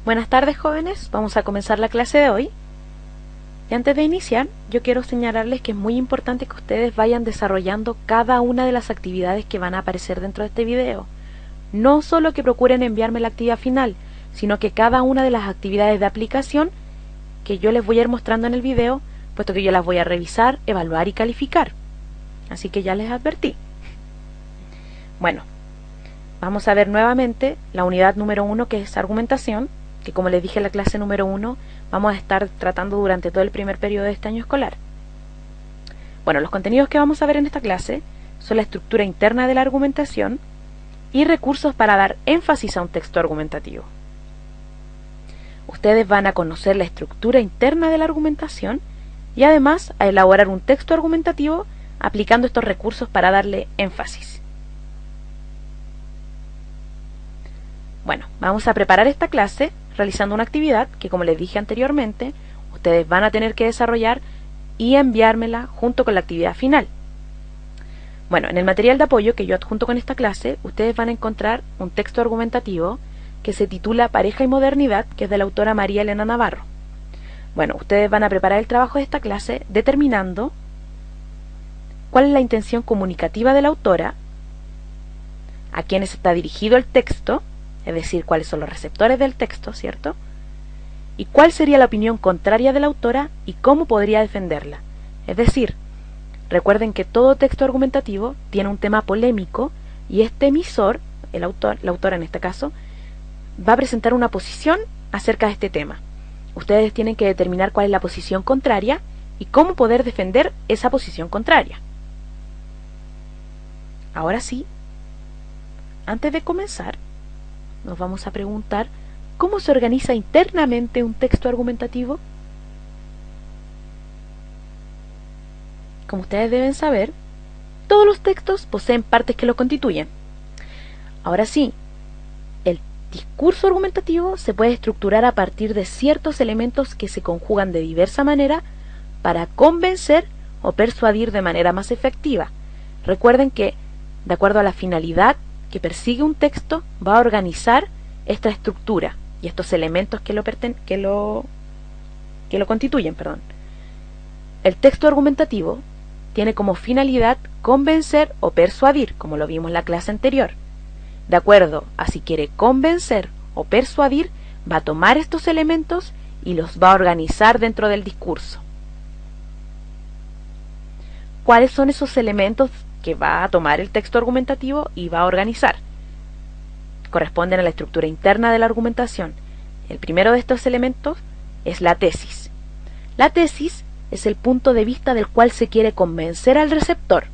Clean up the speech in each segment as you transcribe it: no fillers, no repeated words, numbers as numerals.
Buenas tardes, jóvenes, vamos a comenzar la clase de hoy. Y antes de iniciar, yo quiero señalarles que es muy importante que ustedes vayan desarrollando cada una de las actividades que van a aparecer dentro de este video. No solo que procuren enviarme la actividad final, sino que cada una de las actividades de aplicación que yo les voy a ir mostrando en el video, puesto que yo las voy a revisar, evaluar y calificar. Así que ya les advertí. Bueno, vamos a ver nuevamente la unidad número 1, que es argumentación, que como les dije en la clase número 1, vamos a estar tratando durante todo el primer periodo de este año escolar. Bueno, los contenidos que vamos a ver en esta clase son la estructura interna de la argumentación y recursos para dar énfasis a un texto argumentativo. Ustedes van a conocer la estructura interna de la argumentación y además a elaborar un texto argumentativo aplicando estos recursos para darle énfasis. Bueno, vamos a preparar esta clase realizando una actividad que, como les dije anteriormente, ustedes van a tener que desarrollar y enviármela junto con la actividad final. Bueno, en el material de apoyo que yo adjunto con esta clase, ustedes van a encontrar un texto argumentativo que se titula Pareja y Modernidad, que es de la autora María Elena Navarro. Bueno, ustedes van a preparar el trabajo de esta clase determinando cuál es la intención comunicativa de la autora, a quiénes está dirigido el texto, es decir, cuáles son los receptores del texto, ¿cierto? Y cuál sería la opinión contraria de la autora y cómo podría defenderla. Es decir, recuerden que todo texto argumentativo tiene un tema polémico y este emisor, la autora en este caso, va a presentar una posición acerca de este tema. Ustedes tienen que determinar cuál es la posición contraria y cómo poder defender esa posición contraria. Ahora sí, antes de comenzar, nos vamos a preguntar ¿cómo se organiza internamente un texto argumentativo? Como ustedes deben saber, todos los textos poseen partes que lo constituyen. Ahora sí, el discurso argumentativo se puede estructurar a partir de ciertos elementos que se conjugan de diversa manera para convencer o persuadir de manera más efectiva. Recuerden que, de acuerdo a la finalidad que persigue un texto, va a organizar esta estructura y estos elementos que lo constituyen. El texto argumentativo tiene como finalidad convencer o persuadir, como lo vimos en la clase anterior. De acuerdo a si quiere convencer o persuadir, va a tomar estos elementos y los va a organizar dentro del discurso. ¿Cuáles son esos elementos que va a tomar el texto argumentativo y va a organizar? Corresponden a la estructura interna de la argumentación. El primero de estos elementos es la tesis. La tesis es el punto de vista del cual se quiere convencer al receptor.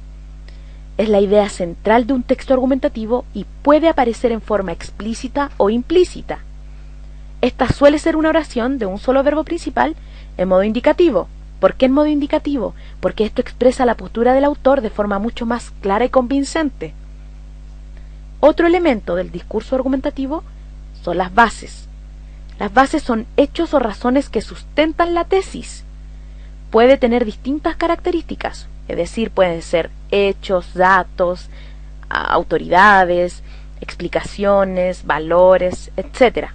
Es la idea central de un texto argumentativo y puede aparecer en forma explícita o implícita. Esta suele ser una oración de un solo verbo principal en modo indicativo. ¿Por qué en modo indicativo? Porque esto expresa la postura del autor de forma mucho más clara y convincente. Otro elemento del discurso argumentativo son las bases. Las bases son hechos o razones que sustentan la tesis. Puede tener distintas características, es decir, pueden ser hechos, datos, autoridades, explicaciones, valores, etc.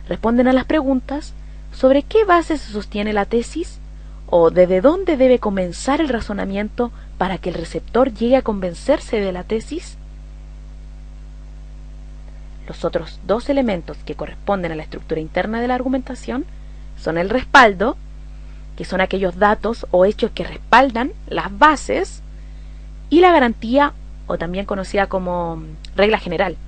Responden a las preguntas sobre qué base se sostiene la tesis o desde dónde debe comenzar el razonamiento para que el receptor llegue a convencerse de la tesis. Los otros dos elementos que corresponden a la estructura interna de la argumentación son el respaldo, que son aquellos datos o hechos que respaldan las bases, y la garantía, o también conocida como regla general.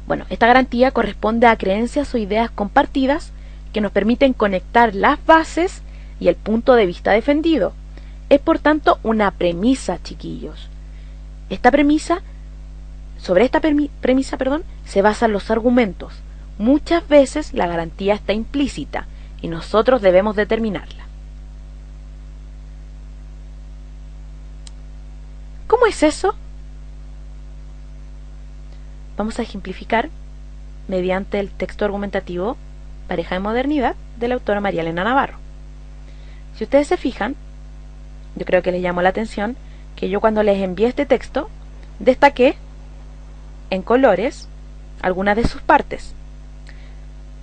Bueno, esta garantía corresponde a creencias o ideas compartidas que nos permiten conectar las bases y el punto de vista defendido. Es por tanto una premisa, chiquillos. Sobre esta premisa, se basan los argumentos. Muchas veces la garantía está implícita y nosotros debemos determinarla. ¿Cómo es eso? Vamos a ejemplificar mediante el texto argumentativo Pareja y Modernidad de la autora María Elena Navarro. Si ustedes se fijan, yo creo que les llamó la atención que yo cuando les envié este texto destaqué en colores algunas de sus partes.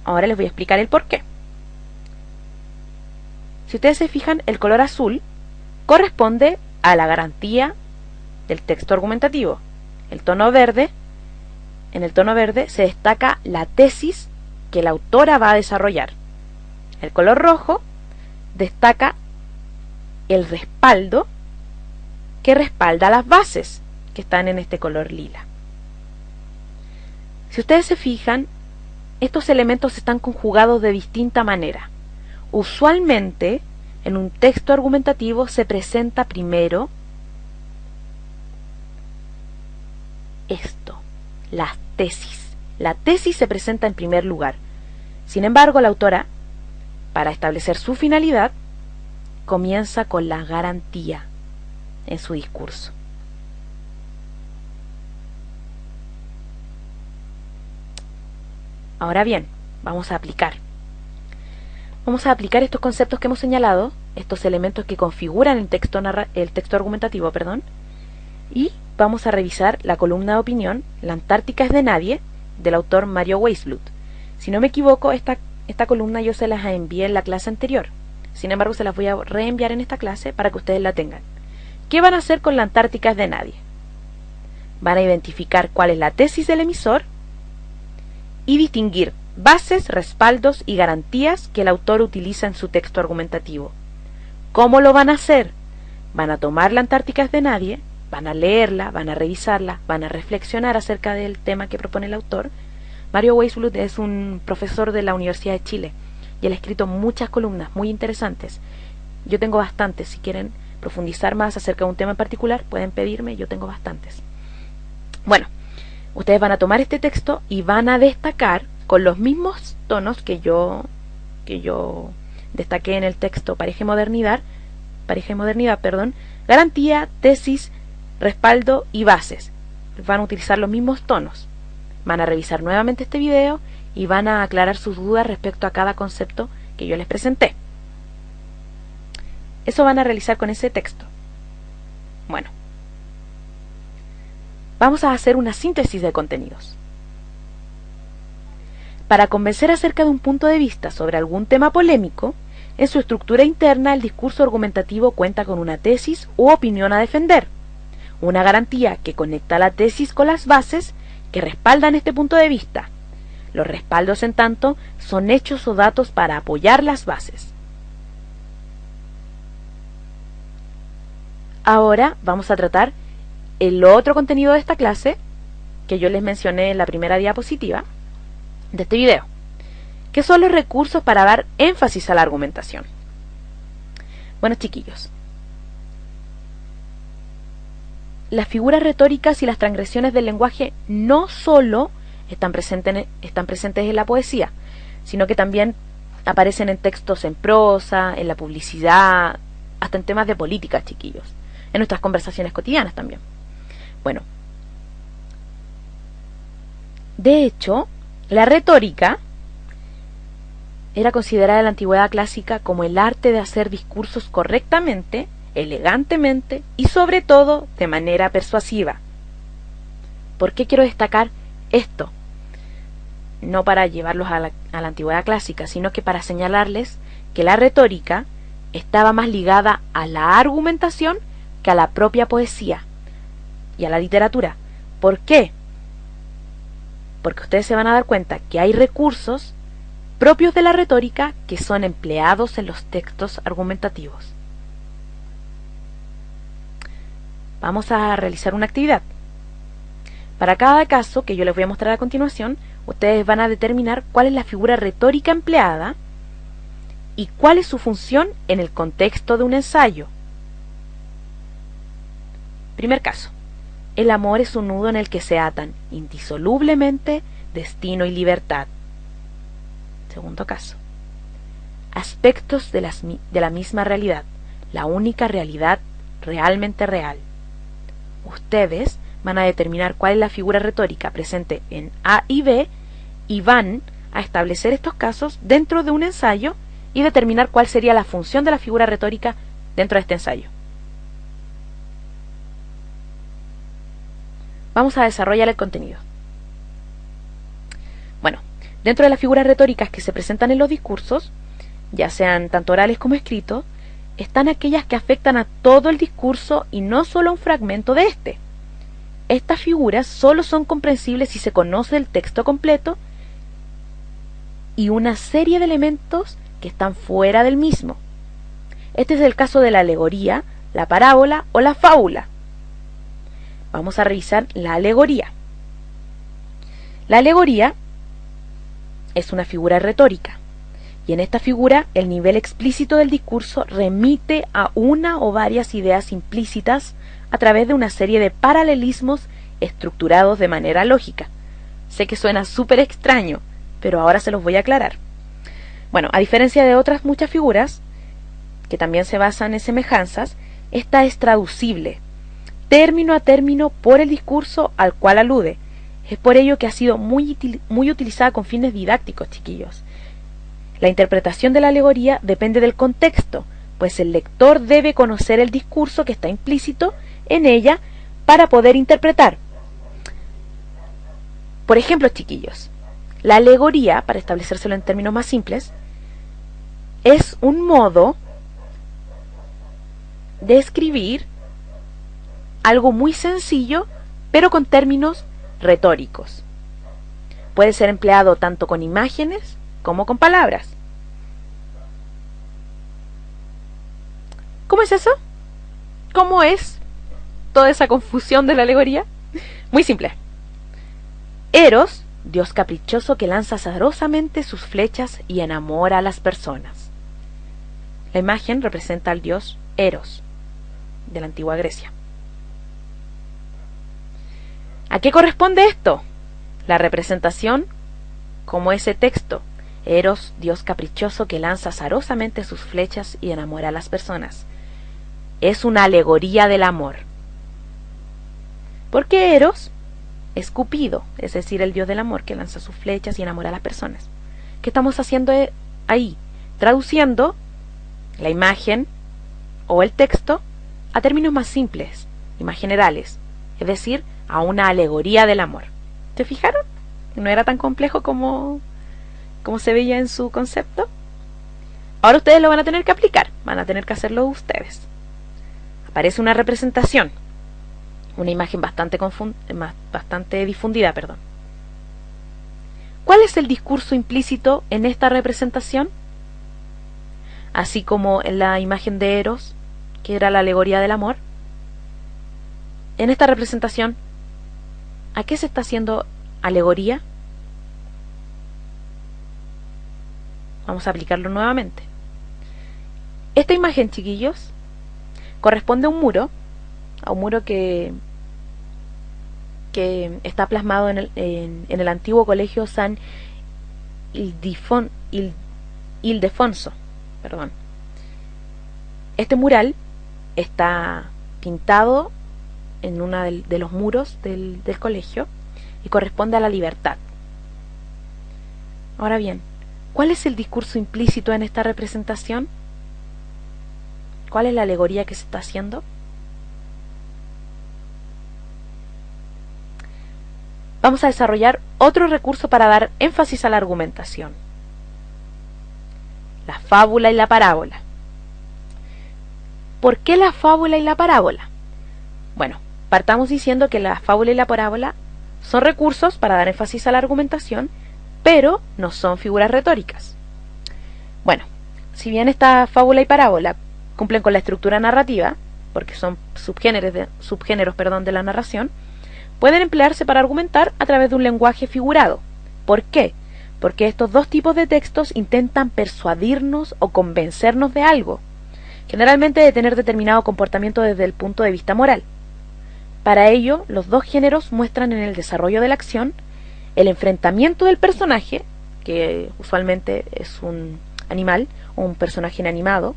Ahora les voy a explicar el por qué. Si ustedes se fijan, el color azul corresponde a la garantía del texto argumentativo. En el tono verde se destaca la tesis que la autora va a desarrollar. El color rojo destaca el respaldo que respalda las bases que están en este color lila. Si ustedes se fijan, estos elementos están conjugados de distinta manera. Usualmente, en un texto argumentativo se presenta primero esto, las tesis. La tesis se presenta en primer lugar. Sin embargo, la autora, para establecer su finalidad, comienza con la garantía en su discurso. Ahora bien, vamos a aplicar estos conceptos que hemos señalado, estos elementos que configuran el texto argumentativo, y vamos a revisar la columna de opinión, La Antártica es de nadie, del autor Mario Weißblut. Si no me equivoco, esta columna yo se las envié en la clase anterior. Sin embargo, se las voy a reenviar en esta clase para que ustedes la tengan. ¿Qué van a hacer con La Antártica es de nadie? Van a identificar cuál es la tesis del emisor y distinguir bases, respaldos y garantías que el autor utiliza en su texto argumentativo. ¿Cómo lo van a hacer? Van a tomar La Antártica es de nadie, van a leerla, van a revisarla, van a reflexionar acerca del tema que propone el autor. Mario Weißblut es un profesor de la Universidad de Chile y él ha escrito muchas columnas muy interesantes. Yo tengo bastantes. Si quieren profundizar más acerca de un tema en particular, pueden pedirme, yo tengo bastantes. Bueno, ustedes van a tomar este texto y van a destacar con los mismos tonos que yo destaqué en el texto pareja y modernidad, garantía, tesis, respaldo y bases. Van a utilizar los mismos tonos. Van a revisar nuevamente este video y van a aclarar sus dudas respecto a cada concepto que yo les presenté. Eso van a realizar con ese texto. Bueno, vamos a hacer una síntesis de contenidos. Para convencer acerca de un punto de vista sobre algún tema polémico, en su estructura interna el discurso argumentativo cuenta con una tesis u opinión a defender, una garantía que conecta la tesis con las bases que respaldan este punto de vista. Los respaldos, en tanto, son hechos o datos para apoyar las bases. Ahora vamos a tratar el otro contenido de esta clase que yo les mencioné en la primera diapositiva de este video, que son los recursos para dar énfasis a la argumentación. Bueno, chiquillos, las figuras retóricas y las transgresiones del lenguaje no solo están presentes en la poesía, sino que también aparecen en textos en prosa, en la publicidad, hasta en temas de política, chiquillos, en nuestras conversaciones cotidianas también. Bueno, de hecho, la retórica era considerada en la antigüedad clásica como el arte de hacer discursos correctamente, elegantemente y sobre todo de manera persuasiva. ¿Por qué quiero destacar esto? No para llevarlos a la antigüedad clásica, sino que para señalarles que la retórica estaba más ligada a la argumentación que a la propia poesía y a la literatura. ¿Por qué? Porque ustedes se van a dar cuenta que hay recursos propios de la retórica que son empleados en los textos argumentativos. Vamos a realizar una actividad. Para cada caso que yo les voy a mostrar a continuación, ustedes van a determinar cuál es la figura retórica empleada y cuál es su función en el contexto de un ensayo. Primer caso. El amor es un nudo en el que se atan indisolublemente destino y libertad. Segundo caso. Aspectos de la misma realidad, la única realidad realmente real. Ustedes van a determinar cuál es la figura retórica presente en A y B y van a establecer estos casos dentro de un ensayo y determinar cuál sería la función de la figura retórica dentro de este ensayo. Vamos a desarrollar el contenido. Bueno, Dentro de las figuras retóricas que se presentan en los discursos, ya sean tanto orales como escritos, están aquellas que afectan a todo el discurso y no solo a un fragmento de este. Estas figuras solo son comprensibles si se conoce el texto completo y una serie de elementos que están fuera del mismo. Este es el caso de la alegoría, la parábola o la fábula. Vamos a revisar la alegoría. La alegoría es una figura retórica, y en esta figura el nivel explícito del discurso remite a una o varias ideas implícitas a través de una serie de paralelismos estructurados de manera lógica. Sé que suena súper extraño, pero ahora se los voy a aclarar. Bueno, a diferencia de otras muchas figuras, que también se basan en semejanzas, esta es traducible, término a término, por el discurso al cual alude. Es por ello que ha sido muy utilizada con fines didácticos, chiquillos. La interpretación de la alegoría depende del contexto, pues el lector debe conocer el discurso que está implícito en ella para poder interpretar. Por ejemplo, chiquillos, la alegoría, para establecérselo en términos más simples, es un modo de escribir algo muy sencillo, pero con términos retóricos. Puede ser empleado tanto con imágenes como con palabras. ¿Cómo es eso? ¿Cómo es toda esa confusión de la alegoría? Muy simple. Eros, dios caprichoso que lanza azarosamente sus flechas y enamora a las personas. La imagen representa al dios Eros, de la antigua Grecia. ¿A qué corresponde esto? La representación como ese texto. Eros, dios caprichoso que lanza azarosamente sus flechas y enamora a las personas. Es una alegoría del amor. Porque Eros es Cupido, es decir, el dios del amor que lanza sus flechas y enamora a las personas. ¿Qué estamos haciendo ahí? Traduciendo la imagen o el texto a términos más simples y más generales, es decir, a una alegoría del amor. ¿Se fijaron? No era tan complejo como se veía en su concepto. Ahora ustedes lo van a tener que aplicar, van a tener que hacerlo ustedes. Aparece una representación, una imagen bastante difundida, perdón. ¿Cuál es el discurso implícito en esta representación? Así como en la imagen de Eros, que era la alegoría del amor. En esta representación, ¿a qué se está haciendo alegoría? Vamos a aplicarlo nuevamente. Esta imagen, chiquillos, corresponde a un muro que está plasmado en el antiguo colegio San Ildefonso. Perdón. Este mural está pintado en uno de los muros del colegio y corresponde a la libertad. Ahora bien, ¿cuál es el discurso implícito en esta representación? ¿Cuál es la alegoría que se está haciendo? Vamos a desarrollar otro recurso para dar énfasis a la argumentación. La fábula y la parábola. ¿Por qué la fábula y la parábola? Bueno, partamos diciendo que la fábula y la parábola son recursos para dar énfasis a la argumentación, pero no son figuras retóricas. Bueno, si bien esta fábula y parábola cumplen con la estructura narrativa, porque son subgéneros de la narración, pueden emplearse para argumentar a través de un lenguaje figurado. ¿Por qué? Porque estos dos tipos de textos intentan persuadirnos o convencernos de algo, generalmente de tener determinado comportamiento desde el punto de vista moral. Para ello, los dos géneros muestran en el desarrollo de la acción el enfrentamiento del personaje, que usualmente es un animal o un personaje inanimado,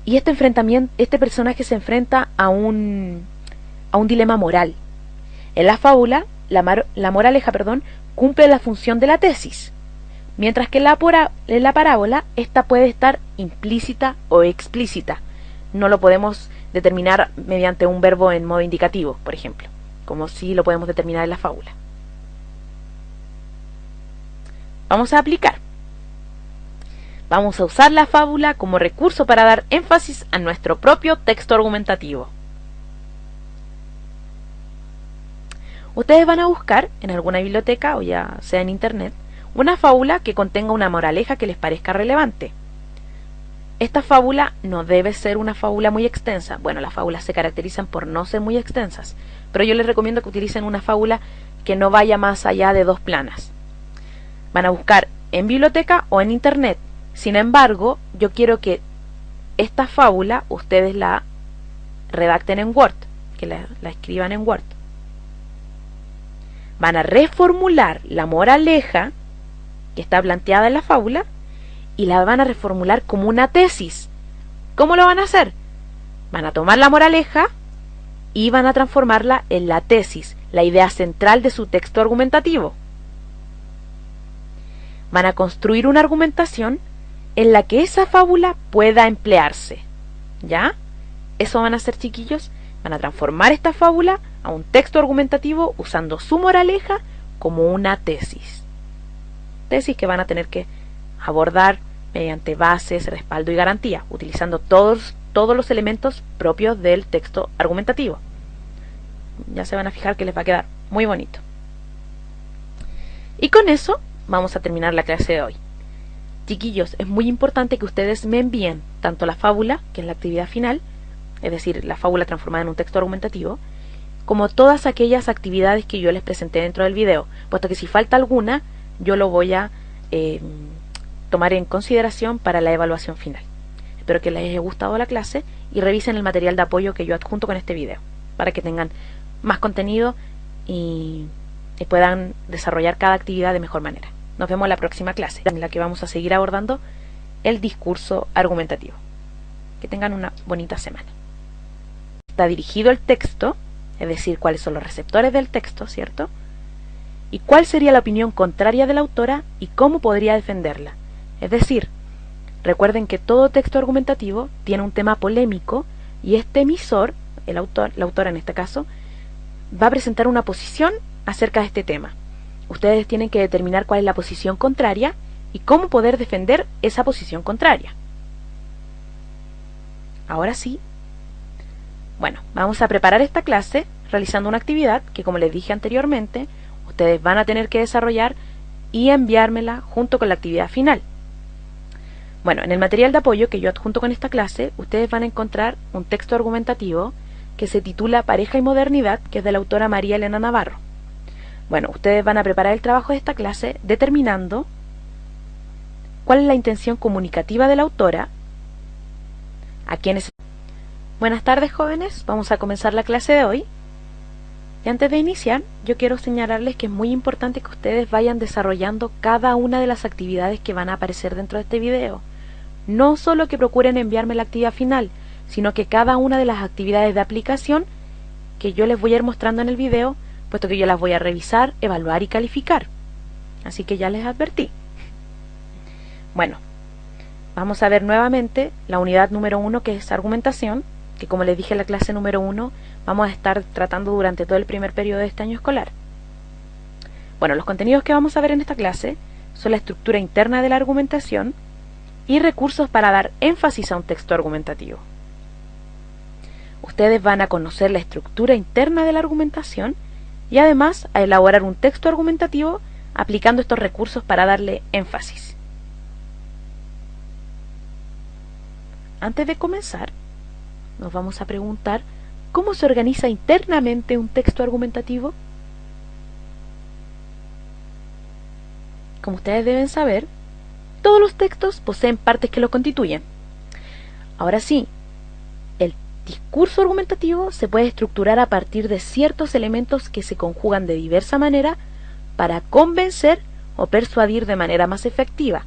y este personaje se enfrenta a un dilema moral. En la fábula, la moraleja, cumple la función de la tesis, mientras que en la parábola esta puede estar implícita o explícita. No lo podemos determinar mediante un verbo en modo indicativo, por ejemplo, como si lo podemos determinar en la fábula. Vamos a aplicar. Vamos a usar la fábula como recurso para dar énfasis a nuestro propio texto argumentativo. Ustedes van a buscar en alguna biblioteca o ya sea en internet una fábula que contenga una moraleja que les parezca relevante. Esta fábula no debe ser una fábula muy extensa. Bueno, las fábulas se caracterizan por no ser muy extensas, pero yo les recomiendo que utilicen una fábula que no vaya más allá de 2 planas. Van a buscar en biblioteca o en internet. Sin embargo, yo quiero que esta fábula ustedes la redacten en Word, que la escriban en Word. Van a reformular la moraleja que está planteada en la fábula y la van a reformular como una tesis. ¿Cómo lo van a hacer? Van a tomar la moraleja y van a transformarla en la tesis, la idea central de su texto argumentativo. Van a construir una argumentación en la que esa fábula pueda emplearse. ¿Ya? Eso van a hacer, chiquillos. Van a transformar esta fábula a un texto argumentativo usando su moraleja como una tesis. Tesis que van a tener que abordar mediante bases, respaldo y garantía, utilizando todos los elementos propios del texto argumentativo. Ya se van a fijar que les va a quedar muy bonito. Y con eso vamos a terminar la clase de hoy. Chiquillos, es muy importante que ustedes me envíen tanto la fábula, que es la actividad final, es decir, la fábula transformada en un texto argumentativo, como todas aquellas actividades que yo les presenté dentro del video, puesto que si falta alguna, yo lo voy a tomar en consideración para la evaluación final. Espero que les haya gustado la clase y revisen el material de apoyo que yo adjunto con este video, para que tengan más contenido y puedan desarrollar cada actividad de mejor manera. Nos vemos en la próxima clase, en la que vamos a seguir abordando el discurso argumentativo. Que tengan una bonita semana. Está dirigido el texto, es decir, cuáles son los receptores del texto, ¿cierto? Y cuál sería la opinión contraria de la autora y cómo podría defenderla. Es decir, recuerden que todo texto argumentativo tiene un tema polémico y este emisor, la autora en este caso, va a presentar una posición acerca de este tema. Ustedes tienen que determinar cuál es la posición contraria y cómo poder defender esa posición contraria. Ahora sí, bueno, vamos a preparar esta clase realizando una actividad que, como les dije anteriormente, ustedes van a tener que desarrollar y enviármela junto con la actividad final. Bueno, en el material de apoyo que yo adjunto con esta clase, ustedes van a encontrar un texto argumentativo que se titula Pareja y Modernidad, que es de la autora María Elena Navarro. Bueno, ustedes van a preparar el trabajo de esta clase determinando cuál es la intención comunicativa de la autora, a quienes... Buenas tardes, jóvenes, vamos a comenzar la clase de hoy. Y antes de iniciar, yo quiero señalarles que es muy importante que ustedes vayan desarrollando cada una de las actividades que van a aparecer dentro de este video. No solo que procuren enviarme la actividad final, sino que cada una de las actividades de aplicación que yo les voy a ir mostrando en el video, puesto que yo las voy a revisar, evaluar y calificar. Así que ya les advertí. Bueno, vamos a ver nuevamente la unidad número 1, que es argumentación, que como les dije en la clase número 1, vamos a estar tratando durante todo el primer periodo de este año escolar. Bueno, los contenidos que vamos a ver en esta clase son la estructura interna de la argumentación y recursos para dar énfasis a un texto argumentativo. Ustedes van a conocer la estructura interna de la argumentación y además a elaborar un texto argumentativo aplicando estos recursos para darle énfasis. Antes de comenzar, nos vamos a preguntar ¿cómo se organiza internamente un texto argumentativo? Como ustedes deben saber, todos los textos poseen partes que lo constituyen. Ahora sí, el discurso argumentativo se puede estructurar a partir de ciertos elementos que se conjugan de diversa manera para convencer o persuadir de manera más efectiva.